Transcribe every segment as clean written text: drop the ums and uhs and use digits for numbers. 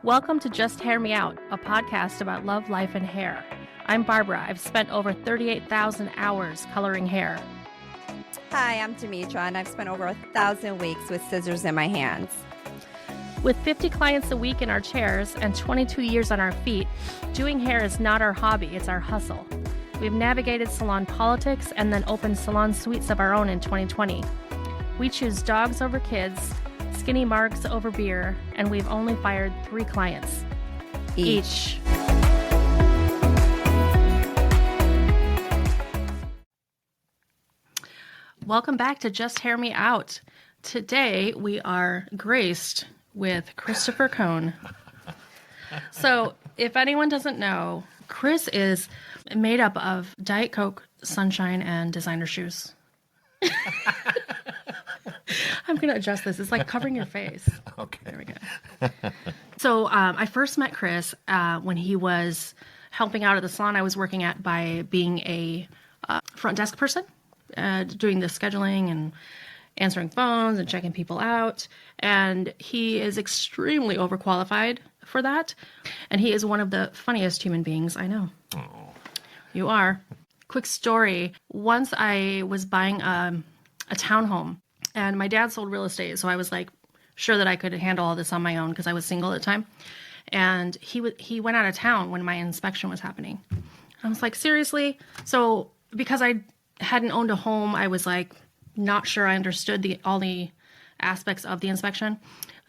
Welcome to Just Hair Me Out, a podcast about love, life, and hair. I'm Barbara. I've spent over 38,000 hours coloring hair. Hi, I'm Demetra, and I've spent over 1,000 weeks with scissors in my hands. With 50 clients a week in our chairs and 22 years on our feet, doing hair is not our hobby, it's our hustle. We've navigated salon politics and then opened salon suites of our own in 2020. We choose dogs over kids, skinny marks over beer, and we've only fired 3 clients. Each. Welcome back to Just Hair Me Out. Today we are graced with Christopher Coan. So if anyone doesn't know, Chris is made up of Diet Coke, Sunshine, and designer shoes. I'm going to adjust this. It's like covering your face. Okay. There we go. So I first met Chris when he was helping out at the salon I was working at by being a front desk person, doing the scheduling and answering phones and checking people out. And he is extremely overqualified for that. And he is one of the funniest human beings I know. Oh. You are. Quick story. Once I was buying a townhome, and my dad sold real estate, so I was like sure that I could handle all this on my own because I was single at the time. And he went out of town when my inspection was happening. I was like, seriously? So because I hadn't owned a home, I was like not sure I understood all the aspects of the inspection.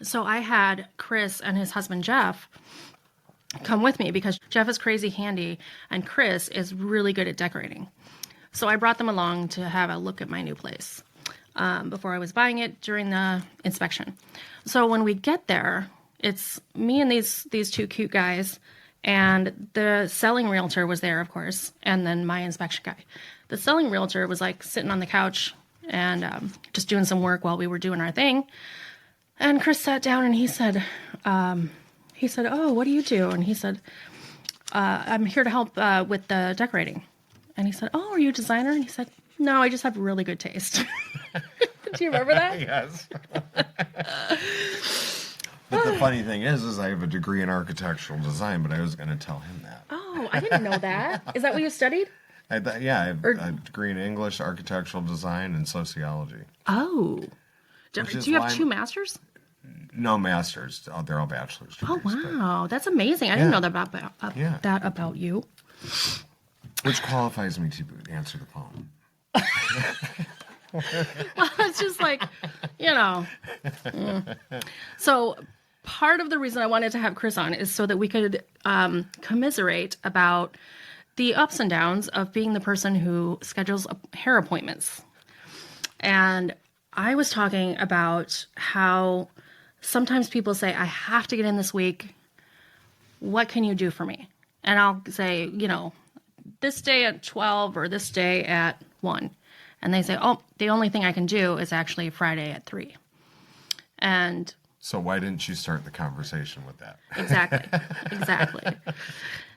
So I had Chris and his husband Jeff come with me because Jeff is crazy handy and Chris is really good at decorating. So I brought them along to have a look at my new place before I was buying it during the inspection. So when we get there, it's me and these 2 cute guys, and the selling realtor was there, of course, and then my inspection guy. The selling realtor was like sitting on the couch and just doing some work while we were doing our thing. And Chris sat down and he said, oh, what do you do? And he said, I'm here to help with the decorating. And he said, oh, are you a designer? And he said, no, I just have really good taste. Do you remember that? Yes. But the funny thing is I have a degree in architectural design, but I was going to tell him that. Oh, I didn't know that. Is that what you studied? I have a degree in English, architectural design, and sociology. Oh. Do you have 2 masters? No masters. They're all bachelor's degrees. Oh, wow. That's amazing. I didn't know that about you. Which qualifies me to answer the phone. Well, it's just like, So part of the reason I wanted to have Chris on is so that we could commiserate about the ups and downs of being the person who schedules hair appointments. And I was talking about how sometimes people say, I have to get in this week. What can you do for me? And I'll say, this day at 12 or this day at 1. And they say, oh, the only thing I can do is actually Friday at 3. And so why didn't you start the conversation with that? Exactly.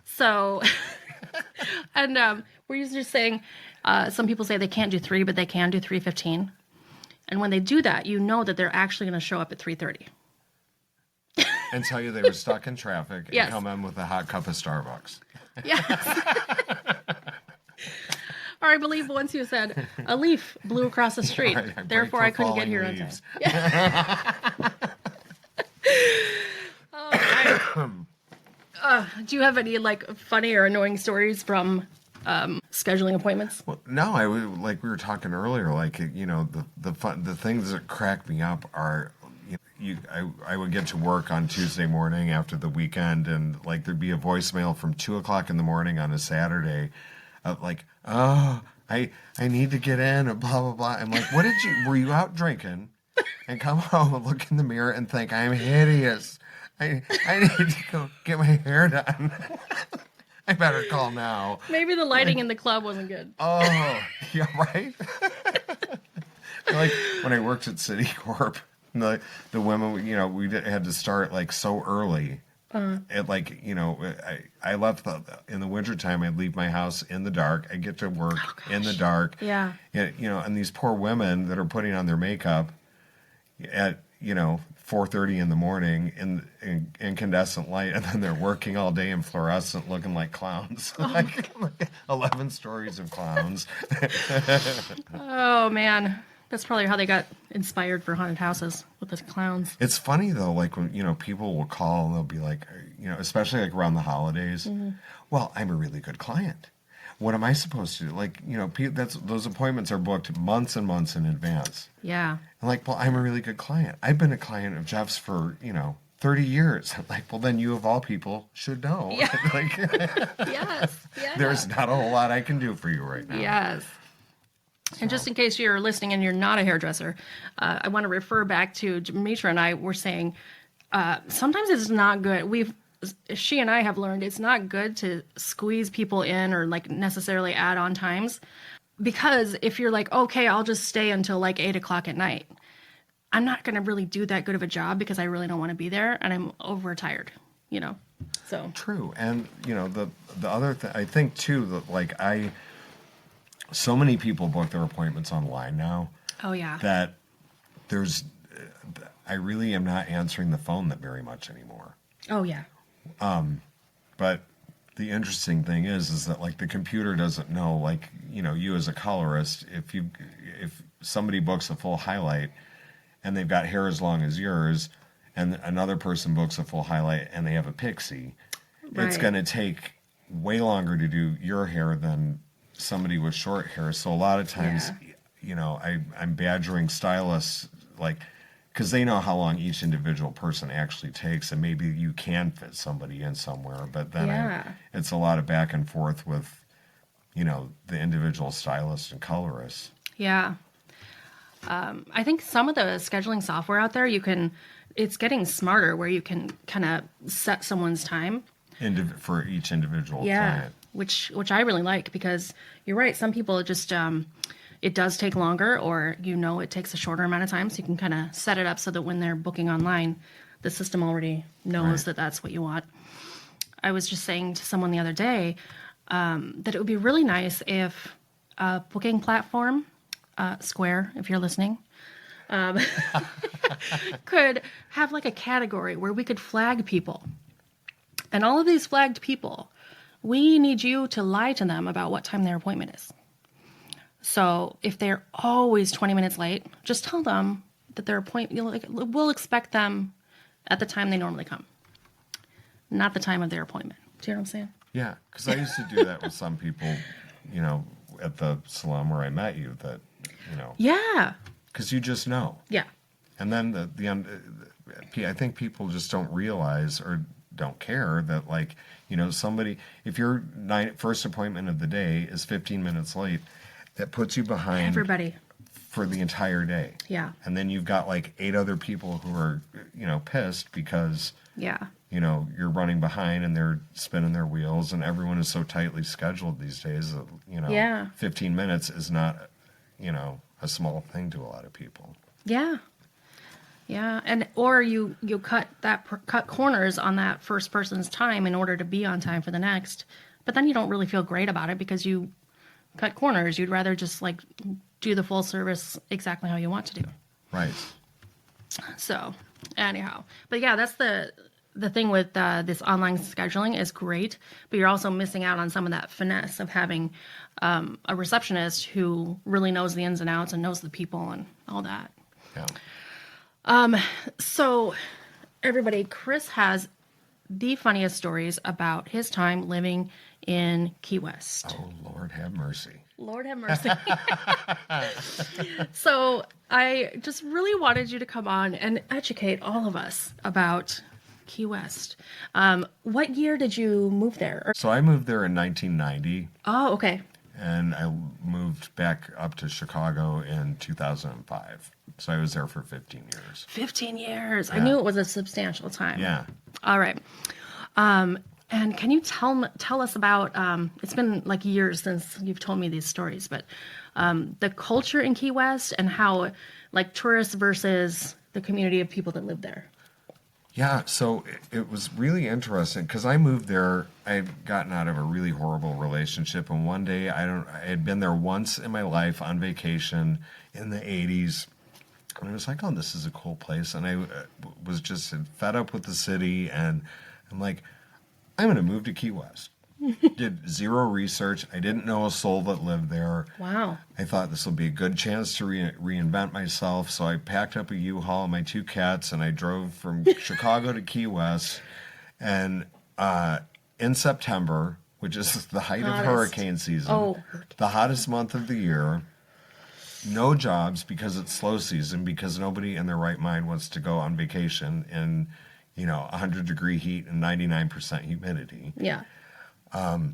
So, and we're usually saying, some people say they can't do 3, but they can do 3:15. And when they do that, you know that they're actually going to show up at 3:30. And tell you they were stuck in traffic Yes. And come in with a hot cup of Starbucks. Yes. Or I believe once you said, a leaf blew across the street. Right, therefore, I couldn't get here on time. Do you have any funny or annoying stories from scheduling appointments? Well, no, like we were talking earlier. The things that crack me up are, I would get to work on Tuesday morning after the weekend, and there'd be a voicemail from 2:00 in the morning on a Saturday, oh, I need to get in, and blah blah blah. I'm like, were you out drinking, and come home and look in the mirror and think I'm hideous? I need to go get my hair done. I better call now. Maybe the lighting in the club wasn't good. Oh, yeah, right? When I worked at Citicorp, the women, we had to start so early. I left in the wintertime, I'd leave my house in the dark. I get to work in the dark. Yeah. And these poor women that are putting on their makeup at, 4:30 in the morning in incandescent light, and then they're working all day in fluorescent, looking like clowns, like 11 stories of clowns. Oh man, that's probably how they got inspired for haunted houses with the clowns. It's funny though, like when people will call and they'll be like, especially like around the holidays. Well, I'm a really good client. What am I supposed to do? Like, those appointments are booked months and months in advance. Yeah. I'm like, well, I'm a really good client. I've been a client of Jeff's for 30 years. I'm like, well, then you of all people should know. Yeah. Like, Yes. Yeah. there's not a whole lot I can do for you right now. Yes. And just in case you're listening and you're not a hairdresser, I want to refer back to Demetra and I were saying sometimes it's not good. She and I have learned it's not good to squeeze people in or like necessarily add on times, because if you're like, okay, I'll just stay until like 8 o'clock at night, I'm not going to really do that good of a job because I really don't want to be there and I'm overtired, so. True. And, the other thing, I think too, that like so many people book their appointments online now. Oh yeah. That I really am not answering the phone that very much anymore. Oh yeah. But the interesting thing is that like the computer doesn't know, like, you as a colorist, if somebody books a full highlight and they've got hair as long as yours and another person books a full highlight and they have a pixie, it's going to take way longer to do your hair than somebody with short hair. So a lot of times, I'm badgering stylists, like, because they know how long each individual person actually takes, and maybe you can fit somebody in somewhere, but then it's a lot of back and forth with, the individual stylist and colorist. Yeah. I think some of the scheduling software out there, it's getting smarter where you can kind of set someone's time. For each individual client. Which I really like, because you're right. Some people just, it does take longer, or, it takes a shorter amount of time. So you can kind of set it up so that when they're booking online, the system already knows that that's what you want. I was just saying to someone the other day that it would be really nice if a booking platform, Square, if you're listening, could have like a category where we could flag people. And all of these flagged people, we need you to lie to them about what time their appointment is. So if they're always 20 minutes late, just tell them that their appointment, we'll expect them at the time they normally come, not the time of their appointment. Do you know what I'm saying? Yeah, because I used to do that with some people, at the salon where I met you, that, Yeah. Because you just know. Yeah. And then I think people just don't realize or don't care that, like, somebody, if your first appointment of the day is 15 minutes late, that puts you behind everybody for the entire day. Yeah. And then you've got like 8 other people who are, pissed because, you're running behind and they're spinning their wheels, and everyone is so tightly scheduled these days that, 15 minutes is not, a small thing to a lot of people. Yeah. Yeah, or you cut corners on that first person's time in order to be on time for the next, but then you don't really feel great about it because you cut corners. You'd rather just like do the full service exactly how you want to do. Right. So anyhow, but yeah, that's the thing with this online scheduling is great, but you're also missing out on some of that finesse of having a receptionist who really knows the ins and outs and knows the people and all that. Yeah. So everybody, Chris has the funniest stories about his time living in Key West. Oh, Lord have mercy. Lord have mercy. So I just really wanted you to come on and educate all of us about Key West. What year did you move there? So I moved there in 1990. Oh, okay. And I moved back up to Chicago in 2005. So I was there for 15 years. 15 years. Yeah. I knew it was a substantial time. Yeah. All right. And can you tell us about, it's been like years since you've told me these stories, but the culture in Key West and how, like, tourists versus the community of people that live there? Yeah, so it was really interesting because I moved there. I had gotten out of a really horrible relationship, and one day I had been there once in my life on vacation in the 80s. And I was like, oh, this is a cool place. And I was just fed up with the city. And I'm like, I'm going to move to Key West. Did zero research. I didn't know a soul that lived there. Wow. I thought this will be a good chance to reinvent myself. So I packed up a U-Haul and my 2 cats, and I drove from Chicago to Key West. And in September, which is the height of hurricane season, the hottest month of the year, no jobs because it's slow season, because nobody in their right mind wants to go on vacation in, 100-degree heat and 99% humidity. Yeah.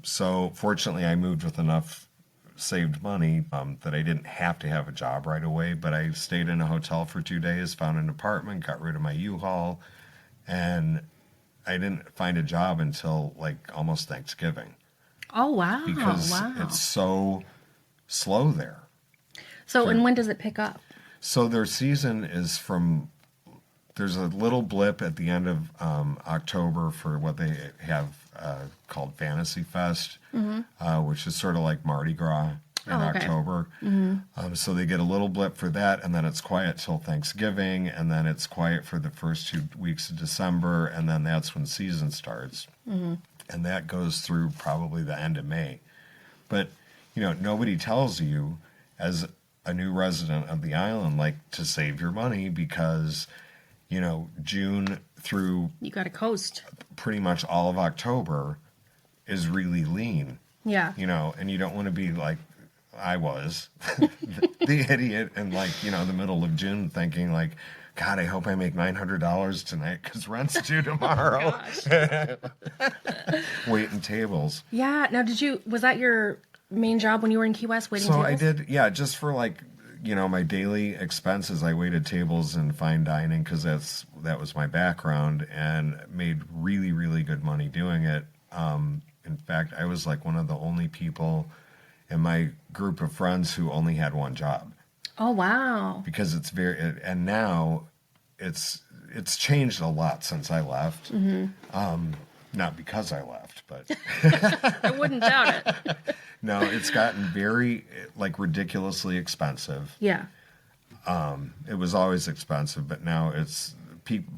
So fortunately, I moved with enough saved money that I didn't have to have a job right away, but I stayed in a hotel for 2 days, found an apartment, got rid of my U-Haul, and I didn't find a job until like almost Thanksgiving. Oh, wow. Because it's so slow there. So, and when does it pick up? So their season is there's a little blip at the end of October for what they have called Fantasy Fest, which is sort of like Mardi Gras in October. So they get a little blip for that, and then it's quiet till Thanksgiving, and then it's quiet for the first 2 weeks of December, and then that's when season starts. And that goes through probably the end of May. But, nobody tells you as a new resident of the island, like, to save your money, because, June through... You got to coast. Pretty much all of October is really lean. Yeah. And you don't want to be like I was, the idiot, in like, the middle of June thinking like, God, I hope I make $900 tonight because rent's due tomorrow. Waiting tables. Yeah. Now, was that your main job when you were in Key West, waiting tables? So I did, just for like, my daily expenses, I waited tables in fine dining because that was my background, and made really, really good money doing it. In fact, I was like one of the only people in my group of friends who only had one job. Oh, wow. Because and now it's changed a lot since I left. Not because I left, but I wouldn't doubt it. No, it's gotten very like ridiculously expensive. Yeah. It was always expensive, but now it's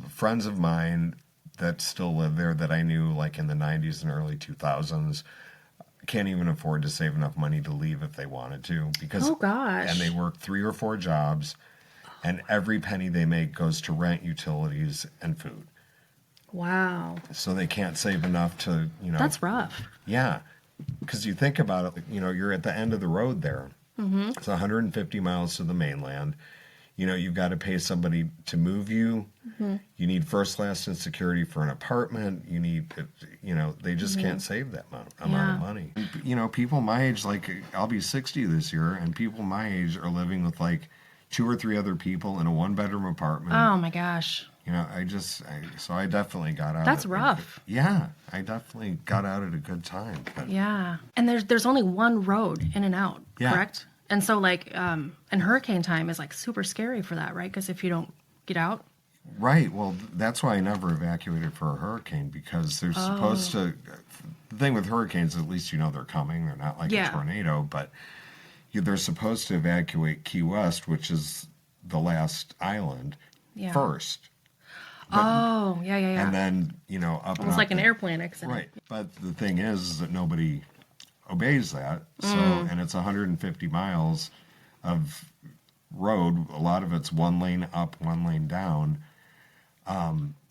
friends of mine that still live there that I knew like in the 90s and early 2000s can't even afford to save enough money to leave if they wanted to, because and they work 3 or 4 jobs, and every penny they make goes to rent, utilities, and food. Wow. So they can't save enough to, That's rough. Yeah. Because you think about it, you're at the end of the road there. It's 150 miles to the mainland. You've got to pay somebody to move you. You need first class and security for an apartment. You need, they just can't save that amount of money. People my age, like I'll be 60 this year, and people my age are living with like 2 or 3 other people in a 1-bedroom apartment. Oh my gosh. So I definitely got out. That's rough. Yeah, I definitely got out at a good time. But. Yeah, and there's only one road in and out, correct? And so like, and hurricane time is like super scary for that, right? Because if you don't get out. Right. Well, that's why I never evacuated for a hurricane, because they're supposed to. The thing with hurricanes, at least they're coming. They're not like a tornado, but they're supposed to evacuate Key West, which is the last island, first. But, yeah. And then, up almost like an airplane accident. Right. But the thing is that nobody obeys that. So, and it's 150 miles of road. A lot of it's 1 lane up, 1 lane down.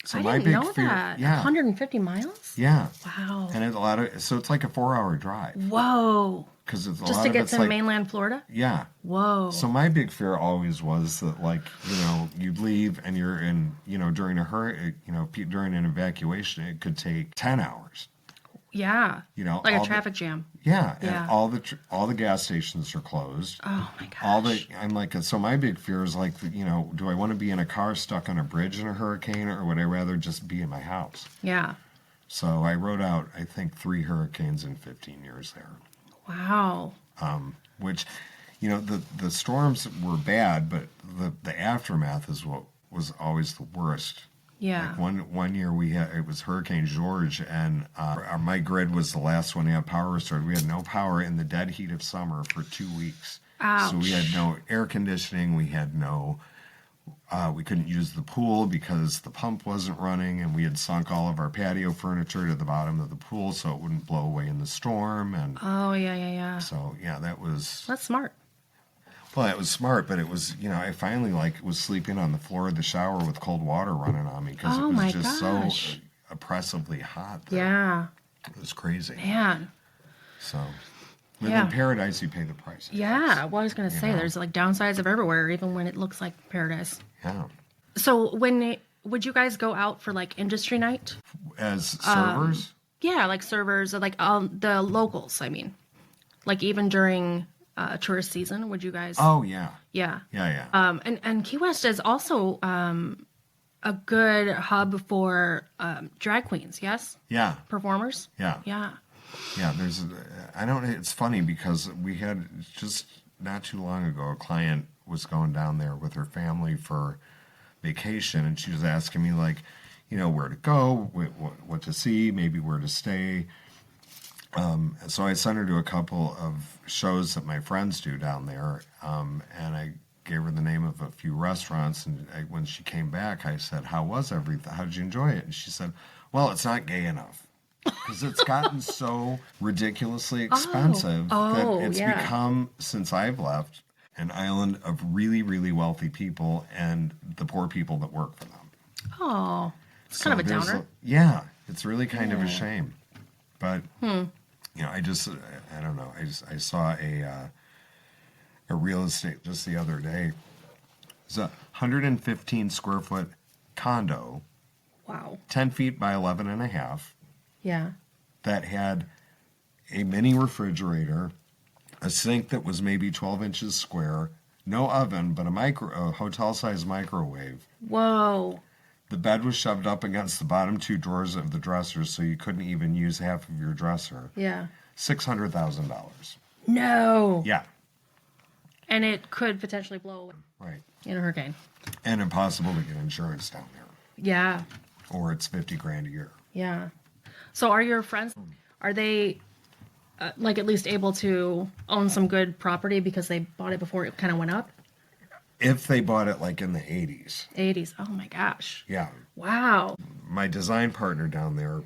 So I didn't know that. 150 miles? Yeah. Wow. And so it's like a 4-hour drive. Whoa. Because it's just to get to mainland Florida? Yeah. Whoa. So my big fear always was that, like, you'd leave and you're in, during a hurricane, during an evacuation, it could take 10 hours. Yeah. Like a traffic jam. Yeah. And all the gas stations are closed. Oh my gosh. I'm like, so my big fear is like, do I want to be in a car stuck on a bridge in a hurricane, or would I rather just be in my house? Yeah. So I rode out, I think, 3 hurricanes in 15 years there. Wow. Which, the storms were bad, but the aftermath is what was always the worst. Yeah. Like one year it was Hurricane George, and my grid was the last one to have power restored. We had no power in the dead heat of summer for 2 weeks. Ouch. So we had no air conditioning. We had no We couldn't use the pool because the pump wasn't running, and we had sunk all of our patio furniture to the bottom of the pool so it wouldn't blow away in the storm. And Oh, yeah. so, yeah, that was, That's smart. well, it was smart, but it was, I finally was sleeping on the floor of the shower with cold water running on me because it Oh, was my just gosh. so oppressively hot there. Yeah. It was crazy. Man. So, but Yeah. in paradise, you pay the price. I Yeah. guess. Well, I was going to say, know. there's like downsides of everywhere, even when it looks like paradise. Yeah. So would you guys go out for like industry night? As servers? Yeah, like servers, or like the locals, I mean. Like even during tourist season, would you guys? Oh, yeah. Yeah. Yeah. And Key West is also a good hub for drag queens, yes? Yeah. Performers? Yeah. Yeah. Yeah, it's funny because we had just not too long ago, a client was going down there with her family for vacation, and she was asking me, like, where to go, what to see, maybe where to stay. So I sent her to a couple of shows that my friends do down there, and I gave her the name of a few restaurants, and when she came back, I said, how was everything? How did you enjoy it? And she said, well, it's not gay enough. Because it's gotten so ridiculously expensive that it's yeah. become, since I've left, an island of really, really wealthy people and the poor people that work for them. Oh, it's kind of a there's downer. Yeah, it's really kind of a shame. But, I don't know. I saw a real estate just the other day. It's a 115 square foot condo, Wow. 10 feet by 11 and a half. Yeah. That had a mini refrigerator, a sink that was maybe 12 inches square, no oven, but a hotel-sized microwave. Whoa. The bed was shoved up against the bottom two drawers of the dresser, so you couldn't even use half of your dresser. Yeah. $600,000. No. Yeah, And it could potentially blow away right. in a hurricane. And impossible to get insurance down there, Yeah. or it's $50,000 a year. Yeah. So are your friends, are they like at least able to own some good property because they bought it before it kind of went up? If they bought it like in the 80s. 80s. Oh my gosh. Yeah. Wow. My design partner down there,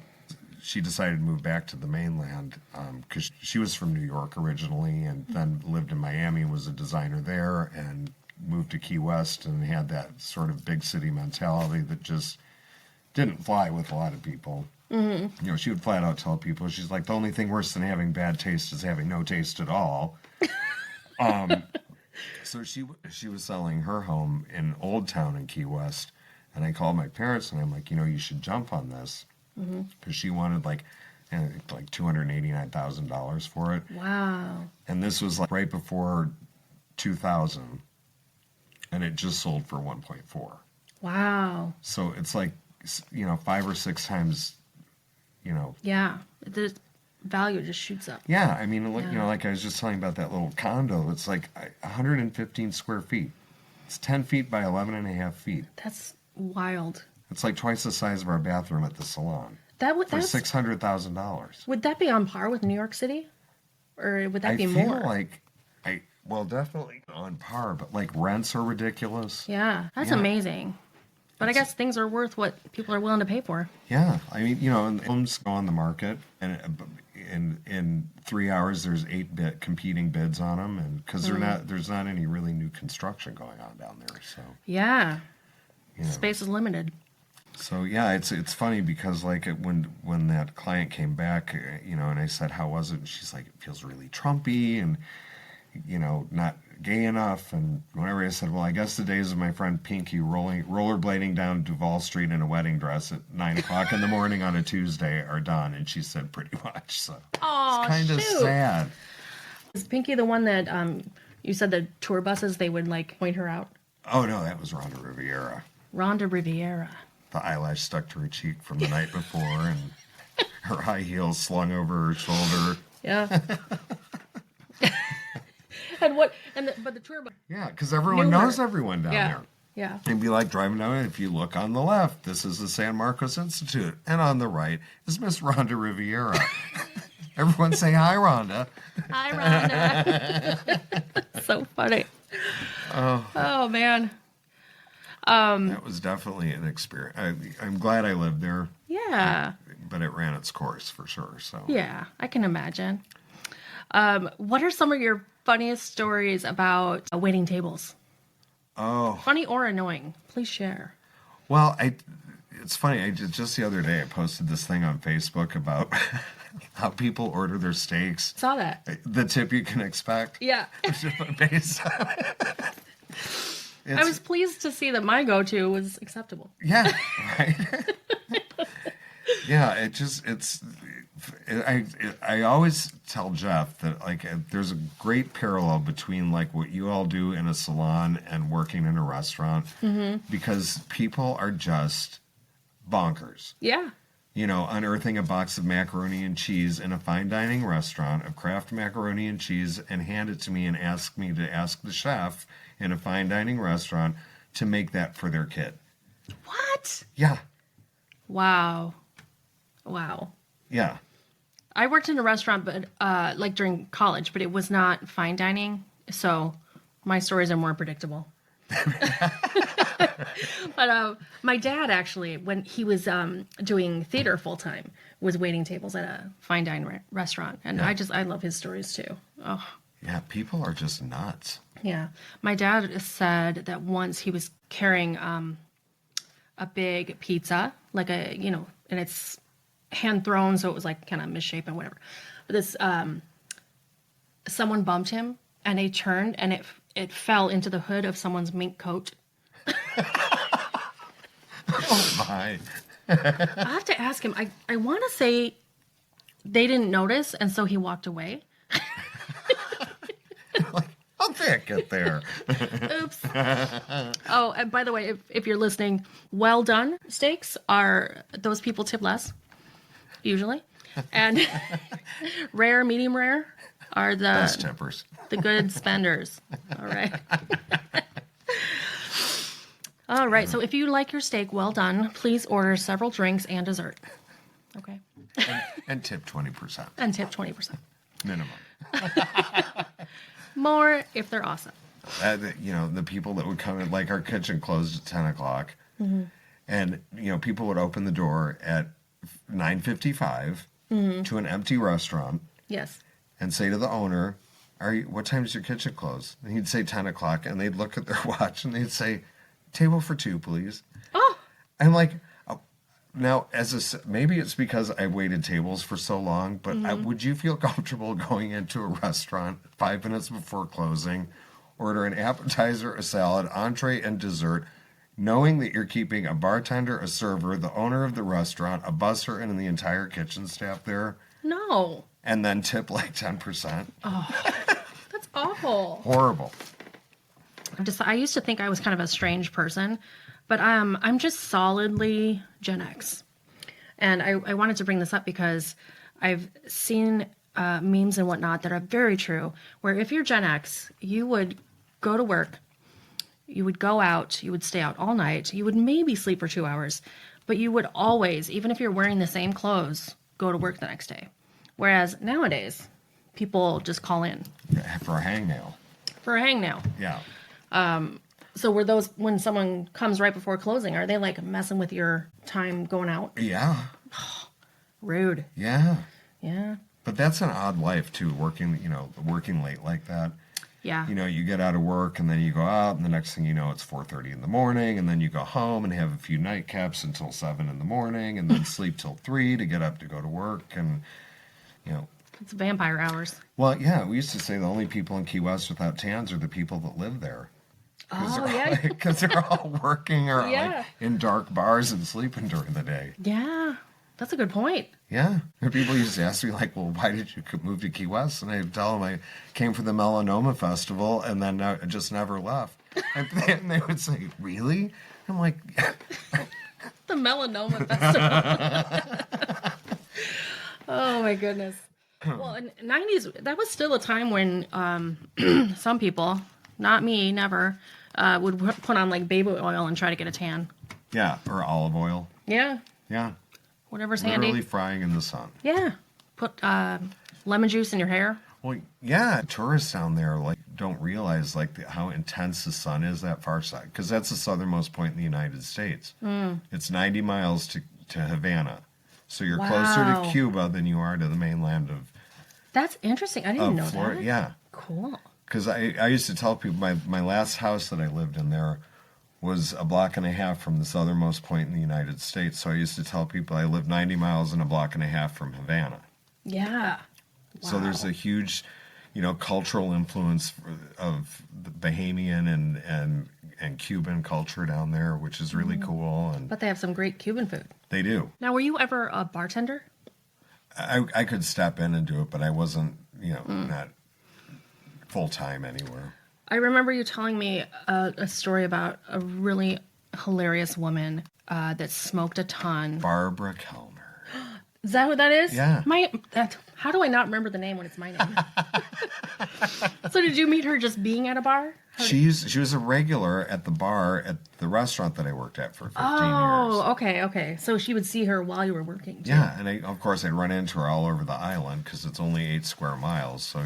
she decided to move back to the mainland because she was from New York originally and then lived in Miami and was a designer there and moved to Key West and had that sort of big city mentality that just didn't fly with a lot of people. Mm-hmm. She would flat out tell people, she's like, the only thing worse than having bad taste is having no taste at all. So she was selling her home in Old Town in Key West, and I called my parents and I'm like, you should jump on this, because she wanted like $289,000 for it. Wow. And this was like right before 2000, and it just sold for 1.4. Wow. So it's like 5 or 6 times, Yeah. The value just shoots up. Yeah, I mean, Yeah. like I was just telling about that little condo. It's like 115 square feet. It's 10 feet by 11 and a half feet. That's wild. It's like twice the size of our bathroom at the salon. For That's $600,000. Would that be on par with New York City? Or would that be I feel more? like, definitely on par, but like rents are ridiculous. Yeah. That's Yeah. amazing. But I guess things are worth what people are willing to pay for. Yeah, I mean, and homes go on the market, and in 3 hours there's 8 competing bids on them, and because there's not any really new construction going on down there, so Yeah. you know. Space is limited. So yeah, it's funny because like when that client came back, and I said, how was it? And she's like, it feels really Trumpy and not gay enough. And whenever I said, well, I guess the days of my friend Pinky rollerblading down Duval Street in a wedding dress at 9:00 in the morning on a Tuesday are done. And she said, pretty much. So Oh, it's kind of sad. Is Pinky the one that you said the tour buses, they would like point her out? Oh no, that was Rhonda Riviera. Rhonda Riviera. The eyelash stuck to her cheek from the night before, and her high heels slung over her shoulder. Yeah. But the tour bus. Yeah, because everyone Knew her. knows everyone down there. Yeah. It'd be like driving down, if you look on the left, this is the San Marcos Institute, and on the right is Miss Rhonda Riviera. Everyone say hi, Rhonda. Hi, Rhonda. So funny. Oh man. That was definitely an experience. I'm glad I lived there. Yeah. But it ran its course for sure. So Yeah, I can imagine. What are some of your funniest stories about waiting tables? Oh, Funny or annoying? Please share. well, it's funny. Just the other day I posted this thing on Facebook about how people order their steaks. Saw that. The tip you can expect. Yeah. Based on I was pleased to see that my go-to was acceptable. Yeah, right. Yeah, I always tell Jeff that like there's a great parallel between like what you all do in a salon and working in a restaurant because people are just bonkers. Yeah. You know, unearthing a box of macaroni and cheese in a fine dining restaurant of Kraft macaroni and cheese and hand it to me and ask me to ask the chef in a fine dining restaurant to make that for their kid. What? Yeah. Wow. Yeah. I worked in a restaurant, but like during college, but it was not fine dining, so my stories are more predictable. But my dad actually, when he was doing theater full time, was waiting tables at a fine dining restaurant, and Yeah. I love his stories too. Oh. Yeah, people are just nuts. Yeah. My dad said that once he was carrying a big pizza, like and it's hand thrown, so it was like kind of misshapen, whatever. But this, someone bumped him and he turned and it fell into the hood of someone's mink coat. Oh my. I have to ask him. I want to say they didn't notice, and so he walked away. How'd that get there? Oops. Oh, and by the way, if you're listening, well done steaks are, those people tip less, usually. And rare, medium rare are Best tippers. the good spenders. All right. All right. So if you like your steak well done, please order several drinks and dessert. Okay. And tip 20%. And tip 20%. Minimum. More if they're awesome. The people that would come in, like our kitchen closed at 10 o'clock. Mm-hmm. And, people would open the door at 9:55 to an empty restaurant Yes. and say to the owner, what time does your kitchen close? And he'd say 10 o'clock, and they'd look at their watch and they'd say, table for two, please. Oh. I'm like, now, maybe it's because I waited tables for so long, but would you feel comfortable going into a restaurant 5 minutes before closing, order an appetizer, a salad, entree, and dessert, knowing that you're keeping a bartender, a server, the owner of the restaurant, a busser, and the entire kitchen staff there, No. and then tip like 10%? That's awful. Horrible. I used to think I was kind of a strange person, but I'm just solidly Gen X. And I wanted to bring this up because I've seen memes and whatnot that are very true, where if you're Gen X, you would go to work, you would go out, you would stay out all night, you would maybe sleep for 2 hours, but you would always, even if you're wearing the same clothes, go to work the next day. Whereas nowadays, people just call in. For a hangnail. For a hangnail. Yeah. So were those, when someone comes right before closing, are they like messing with your time going out? Yeah. Rude. Yeah. Yeah. But that's an odd life too, working late like that. Yeah. You get out of work and then you go out and the next thing you know, it's 4:30 in the morning and then you go home and have a few nightcaps until 7 in the morning and then sleep till 3 to get up to go to work and, It's vampire hours. Well, yeah, we used to say the only people in Key West without tans are the people that live there. Oh, yeah. Because they're all working or Yeah. like in dark bars and sleeping during the day. Yeah. That's a good point. Yeah. And people used to ask me, like, well, why did you move to Key West? And I'd tell them I came for the Melanoma Festival and then I just never left. And they would say, really? I'm like, yeah. The Melanoma Festival. Oh, my goodness. Well, in the 90s, that was still a time when some people, not me, never, would put on like baby oil and try to get a tan. Yeah, or olive oil. Yeah. Yeah. Whatever's Literally handy. frying in the sun. Yeah. Put lemon juice in your hair. Well, yeah, tourists down there like don't realize like how intense the sun is that far side because that's the southernmost point in the United States. It's 90 miles to Havana, so you're closer to Wow. Cuba than you are to the mainland That's interesting. I didn't of know Florida. that. Yeah, Cool. because I used to tell people my last house that I lived in there was a block and a half from the southernmost point in the United States. So I used to tell people I lived 90 miles and a block and a half from Havana. Yeah. So there's Wow. a huge, cultural influence of the Bahamian and Cuban culture down there, which is really cool. And But they have some great Cuban food. they do. Now, were you ever a bartender? I could step in and do it, but I wasn't, not full time anywhere. I remember you telling me a story about a really hilarious woman that smoked a ton. Barbara Kellner. Is that what that is? Yeah. How do I not remember the name when it's my name? So did you meet her just being at a bar? She was a regular at the bar at the restaurant that I worked at for 15 years. Oh, okay. So she would see her while you were working, too. Yeah, and of course I'd run into her all over the island because it's only 8 square miles, so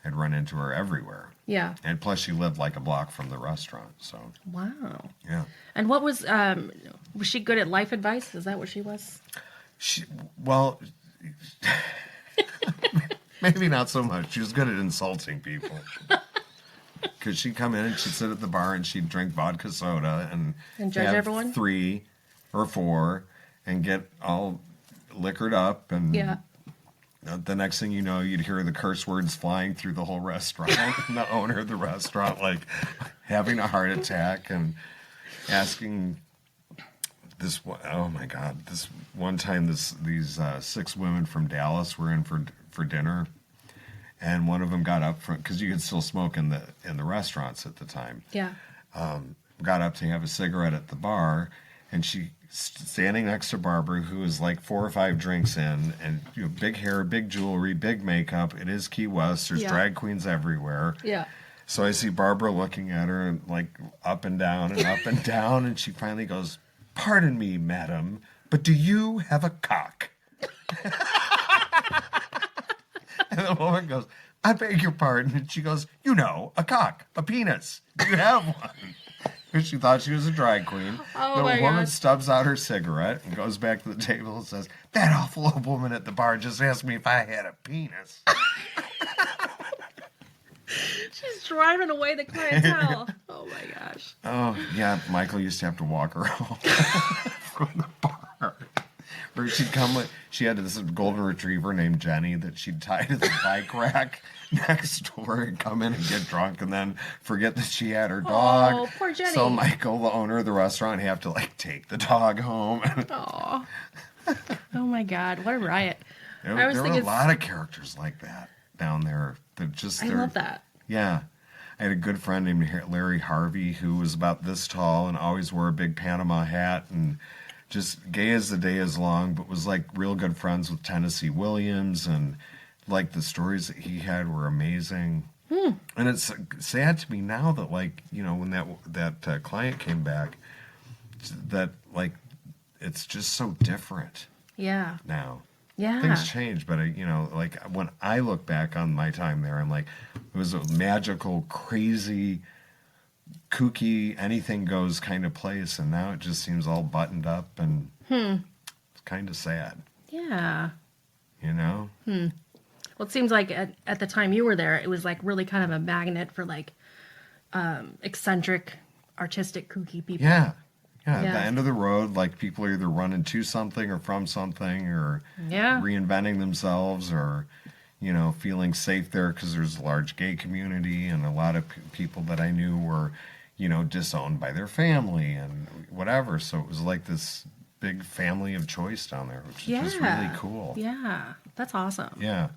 I'd run into her everywhere. Yeah. And plus she lived like a block from the restaurant, so Wow. yeah. And what was she good at life advice? Is that what she was? Well, maybe not so much. She was good at insulting people. Because she'd come in and she'd sit at the bar and she'd drink vodka soda and judge have everyone? 3 or 4 and get all liquored up. And Yeah. the next thing you know, you'd hear the curse words flying through the whole restaurant. And the owner of the restaurant, like, having a heart attack and asking this one time these 6 women from Dallas were in for dinner, and one of them got up from, because you could still smoke in the restaurants at the time, Yeah. got up to have a cigarette at the bar, and she standing next to Barbara, who was like 4 or 5 drinks in, and big hair, big jewelry, big makeup. It is Key West. There's Yeah. drag queens everywhere. Yeah. So I see Barbara looking at her and like up and down and up and down, and she finally goes, "Pardon me, madam, but do you have a cock?" And the woman goes, "I beg your pardon." And she goes, "A cock, a penis. Do you have one?" Because she thought she was a drag queen. Oh, the my woman God. stubs out her cigarette and goes back to the table and says, "That awful old woman at the bar just asked me if I had a penis." She's driving away the clientele. Oh my gosh. Oh, yeah, Michael used to have to walk her home from the bar. Or she'd come with, she had this golden retriever named Jenny that she'd tie to the bike rack next door and come in and get drunk and then forget that she had her dog. Oh, poor Jenny. So Michael, the owner of the restaurant, have to like take the dog home. Oh. Oh my God. What a riot. There I was were a thinking- lot of characters like that down there. I love that. Yeah. I had a good friend named Larry Harvey who was about this tall and always wore a big Panama hat and just gay as the day is long, but was like real good friends with Tennessee Williams, and like the stories that he had were amazing. And it's sad to me now that like, when that client came back, that like it's just so different Yeah. now. Yeah. Things change, but like when I look back on my time there, I'm like, it was a magical, crazy, kooky, anything goes kind of place, and now it just seems all buttoned up, and it's kind of sad, Yeah. Well, Well, it seems like at the time you were there, it was like really kind of a magnet for like eccentric, artistic, kooky people. Yeah. At Yeah. the end of the road, like people are either running to something or from something, or Yeah. reinventing themselves, or feeling safe there because there's a large gay community, and a lot of people that I knew were disowned by their family and whatever. So it was like this big family of choice down there, which is just really cool. Yeah. That's awesome. Yeah.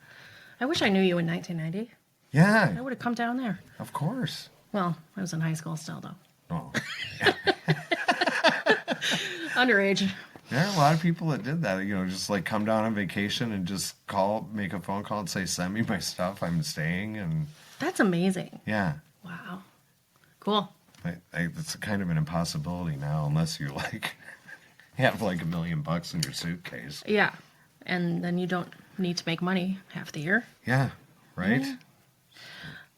I wish I knew you in 1990. I Yeah, would have come down there. of course. Well, I was in high school still, though. Oh. Underage. There are a lot of people that did that, just like come down on vacation and just make a phone call and say, "Send me my stuff, I'm staying." And That's amazing. yeah, Wow. Cool. it's kind of an impossibility now unless you like have like $1 million in your suitcase. Yeah. And then you don't need to make money half the year. Yeah. right? Yeah.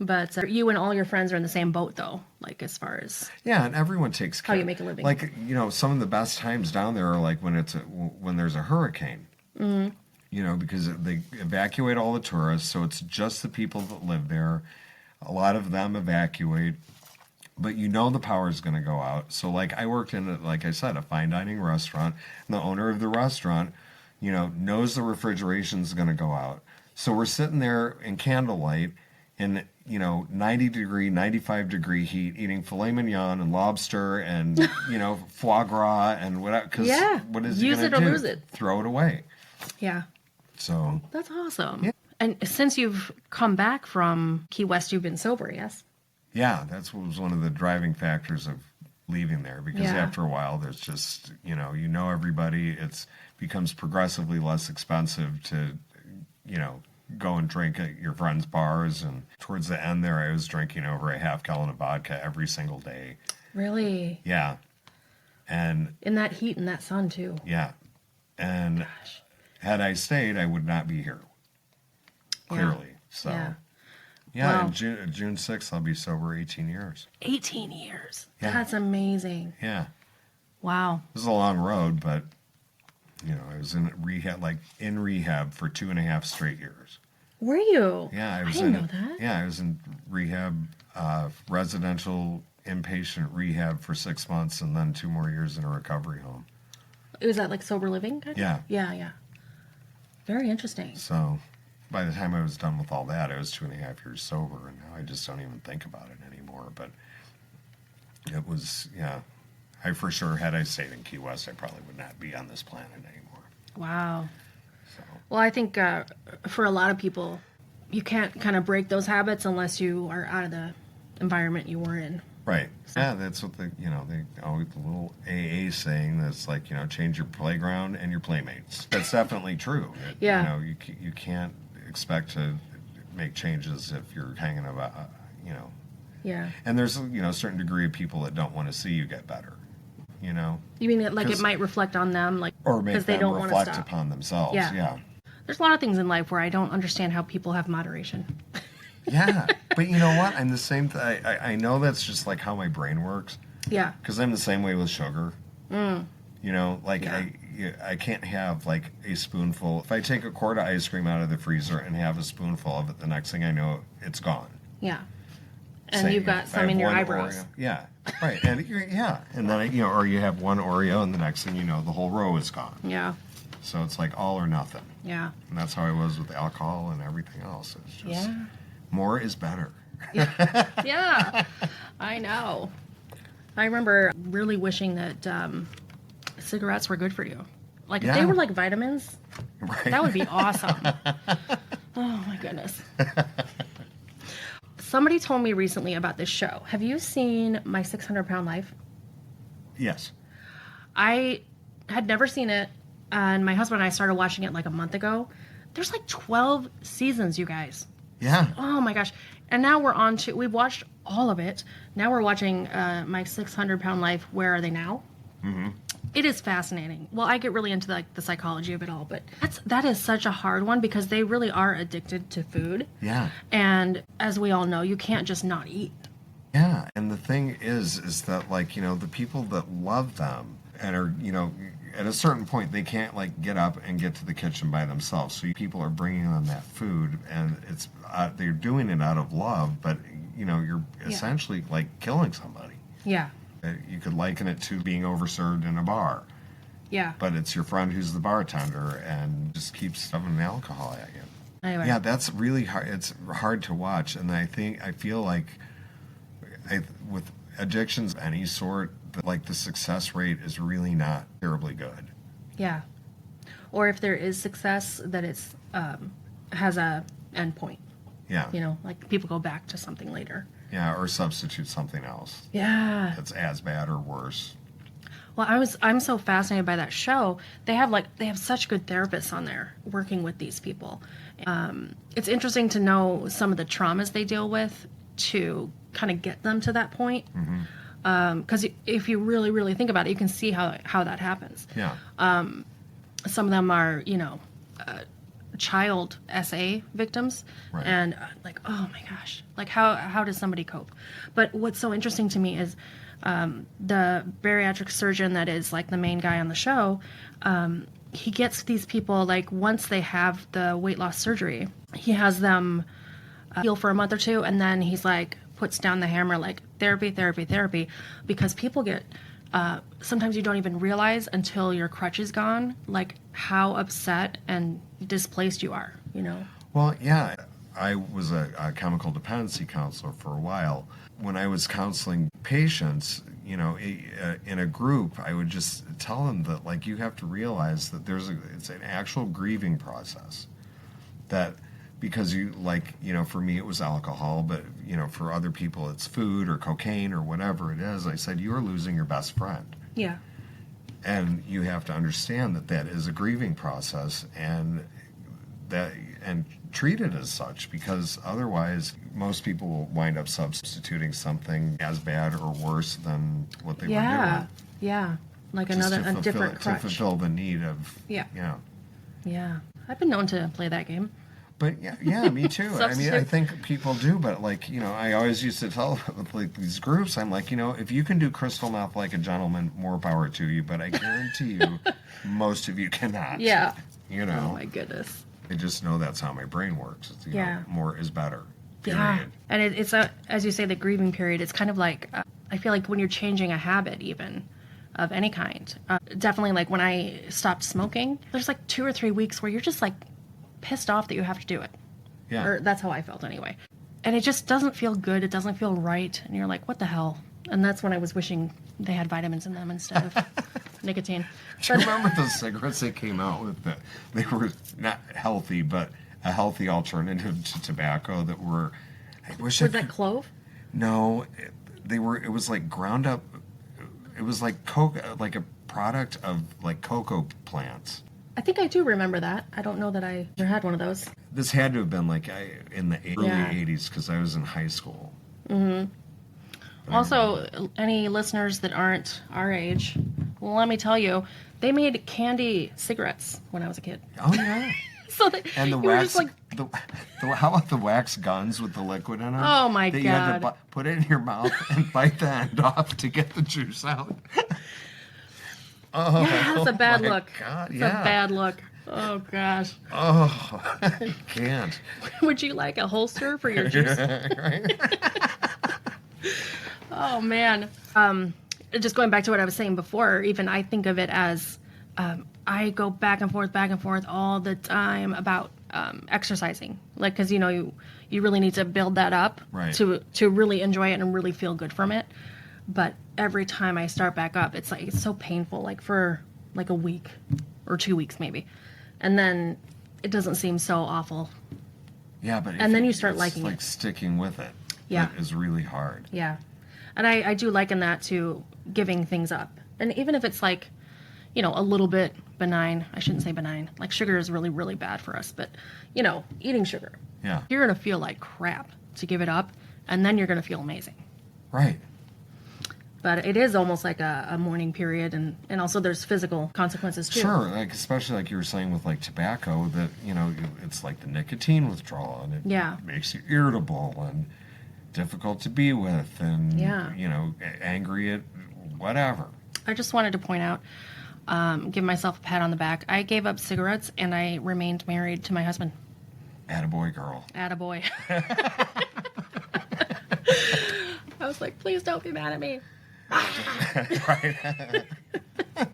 But you and all your friends are in the same boat, though, like as far as Yeah, and everyone takes care. how you make a living. Like, some of the best times down there are like when there's a hurricane. Because they evacuate all the tourists, so it's just the people that live there. A lot of them evacuate, but the power is going to go out. So, like, I worked in, like I said, a fine dining restaurant, and the owner of the restaurant, knows the refrigeration's going to go out. So we're sitting there in candlelight in, 90-degree, 95-degree heat, eating filet mignon and lobster and, foie gras and whatever. Because what is he going to do? Lose it. Throw it away. Yeah. So That's awesome. Yeah. And since you've come back from Key West, you've been sober, yes? yeah, that's what was one of the driving factors of leaving there. Because Yeah. after a while, there's just, everybody. It's becomes progressively less expensive to, go and drink at your friends' bars. And towards the end there, I was drinking over a half gallon of vodka every single day. Really? Yeah. And In that heat and that sun, too. yeah. And Gosh. had I stayed, I would not be here. Clearly. So, Yeah. on Wow. June 6th, I'll be sober 18 years. 18 years. Yeah. That's amazing. Yeah. Wow. This is a long road, but, I was in rehab for 2.5 straight years. Were you? Yeah, I didn't know that. Yeah, I was in rehab, residential inpatient rehab for 6 months, and then 2 more years in a recovery home. Was that like sober living? Kind of? Yeah. Yeah. Very interesting. So, by the time I was done with all that, I was 2.5 years sober, and now I just don't even think about it anymore. But it was, yeah. I for sure, had I stayed in Key West, I probably would not be on this planet anymore. Wow. So, Well, I think for a lot of people, you can't kind of break those habits unless you are out of the environment you were in. right. Yeah, that's what they always the little AA saying that's like, change your playground and your playmates. That's definitely true. Yeah. You can't expect to make changes if you're hanging about, Yeah. And there's, a certain degree of people that don't want to see you get better, You mean like it 'Cause- might reflect on them, like or make because they them don't want to reflect stop. upon themselves. Yeah. Yeah. There's a lot of things in life where I don't understand how people have moderation. Yeah. But you know what? I'm the same. I know that's just like how my brain works. Yeah. Because I'm the same way with sugar. Yeah. I can't have like a spoonful. If I take a quart of ice cream out of the freezer and have a spoonful of it, the next thing I know, it's gone. Yeah. And Say, you've got if I some in have your one eyebrows. Oreo- yeah, right. And and then or you have one Oreo, and the next thing you know, the whole row is gone. Yeah. So it's like all or nothing. Yeah. And that's how I was with alcohol and everything else. It's just Yeah. more is better. Yeah. I know. I remember really wishing that cigarettes were good for you. Like if they Yeah. were like vitamins, Right. that would be awesome. Oh my goodness. Somebody told me recently about this show. Have you seen My 600-Pound Life? Yes. I had never seen it, and my husband and I started watching it like a month ago. There's like 12 seasons, you guys. Yeah. Oh my gosh. And now we've watched all of it. Now we're watching My 600-Pound Life, Where Are They Now? Mm-hmm. It is fascinating. Well, I get really into the psychology of it all, but that is such a hard one because they really are addicted to food. Yeah. And as we all know, you can't just not eat. Yeah. And the thing is that like, the people that love them and are, at a certain point, they can't like get up and get to the kitchen by themselves. So people are bringing them that food, and it's they're doing it out of love, but you're essentially like killing somebody. Yeah. You could liken it to being overserved in a bar, Yeah. but it's your friend who's the bartender and just keeps stuffing alcohol at you. Anyway. Yeah, that's really hard. It's hard to watch, and I feel like with addictions of any sort, like the success rate is really not terribly good. Yeah. Or if there is success, that it's has a end point. Yeah. Like people go back to something later. Yeah, or substitute something else Yeah. that's as bad or worse. Well, I'm so fascinated by that show. They have such good therapists on there working with these people. It's interesting to know some of the traumas they deal with to kind of get them to that point. Because if you really, really think about it, you can see how that happens. Yeah. Some of them are, child SA victims, Right. and like, oh my gosh, like how does somebody cope? But what's so interesting to me is the bariatric surgeon that is like the main guy on the show. He gets these people, like, once they have the weight loss surgery, he has them heal for a month or two, and then he's like puts down the hammer, like therapy, because people get sometimes you don't even realize until your crutch is gone, like how upset and displaced you are, you know? Well, yeah, I was a chemical dependency counselor for a while. When I was counseling patients, you know, in a group, I would just tell them that, like, you have to realize that it's an actual grieving process. That because you, like, you know, for me it was alcohol, but, you know, for other people it's food or cocaine or whatever it is. I said, you are losing your best friend. Yeah. And you have to understand that that is a grieving process, and treat it as such, because otherwise most people will wind up substituting something as bad or worse than what they were doing. Yeah. Like Just a different crutch. to fulfill the need of, Yeah. Yeah. Yeah. I've been known to play that game. But yeah, me too. I mean, I think people do, but, like, you know, I always used to tell with, like, these groups, I'm like, you know, if you can do crystal meth like a gentleman, more power to you, but I guarantee you most of you cannot. Yeah. You know. Oh my goodness. I just know that's how my brain works. It's, you Yeah. know, more is better. Yeah. Period. And it's as you say, the grieving period, it's kind of like, I feel like when you're changing a habit even of any kind, definitely like when I stopped smoking, there's like 2 or 3 weeks where you're just like pissed off that you have to do it. Yeah. Or that's how I felt anyway. And it just doesn't feel good. It doesn't feel right. And you're like, what the hell? And that's when I was wishing they had vitamins in them instead of nicotine. Do you remember those cigarettes they came out with that they were not healthy, but a healthy alternative to tobacco that were, I wish Was that clove? No, it was like ground up, it was like like a product of like cocoa plants. I think I do remember that. I don't know that I ever had one of those. This had to have been like in the early Yeah. 80s, because I was in high school. Also, any listeners that aren't our age, well, let me tell you, they made candy cigarettes when I was a kid. Oh, yeah. So they, And the you were wax, just like, how about the wax guns with the liquid in them? Oh, my that You had to God. put it in your mouth and bite the end off to get the juice out. Oh, yeah, that's a bad my look. God, It's yeah. a bad look. Oh, gosh. Oh, I can't. Would you like a holster for your juice? Oh, man. Just going back to what I was saying before, even I think of it as I go back and forth all the time about exercising. Like, because, you know, you really need to build that up Right. to really enjoy it and really feel good from it. But every time I start back up, it's like, it's so painful, like for like a week or 2 weeks maybe. And then it doesn't seem so awful. Yeah, but And then you start it's liking like it. sticking with it. Yeah. That is really hard. Yeah. And I do liken that to giving things up. And even if it's like, you know, a little bit benign, I shouldn't say benign, like sugar is really, really bad for us. But, you know, eating sugar, Yeah. you're going to feel like crap to give it up. And then you're going to feel amazing. Right. But it is almost like a mourning period. And also there's physical consequences too. Sure, like especially like you were saying with like tobacco, that, you know, it's like the nicotine withdrawal, and it Yeah. makes you irritable and difficult to be with, and Yeah. you know, angry at whatever. I just wanted to point out, give myself a pat on the back. I gave up cigarettes and I remained married to my husband. Attaboy, girl. Attaboy. I was like, please don't be mad at me. Right.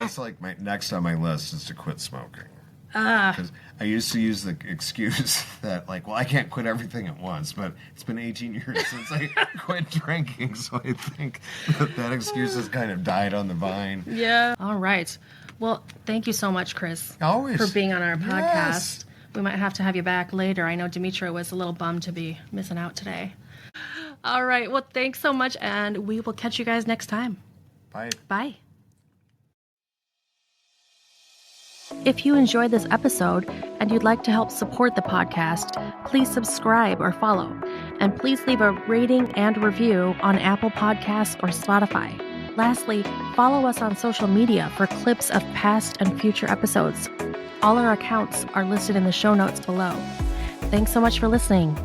It's like my next on my list is to quit smoking. Ah. Because I used to use the excuse that, like, well, I can't quit everything at once, but it's been 18 years since I quit drinking, so I think that excuse has kind of died on the vine. Yeah. All right. Well, thank you so much, Chris, Always. for being on our podcast. Yes. We might have to have you back later. I know Demetra was a little bummed to be missing out today. All right. Well, thanks so much, and we will catch you guys next time. Bye. Bye. If you enjoyed this episode and you'd like to help support the podcast, please subscribe or follow. And please leave a rating and review on Apple Podcasts or Spotify. Lastly, follow us on social media for clips of past and future episodes. All our accounts are listed in the show notes below. Thanks so much for listening.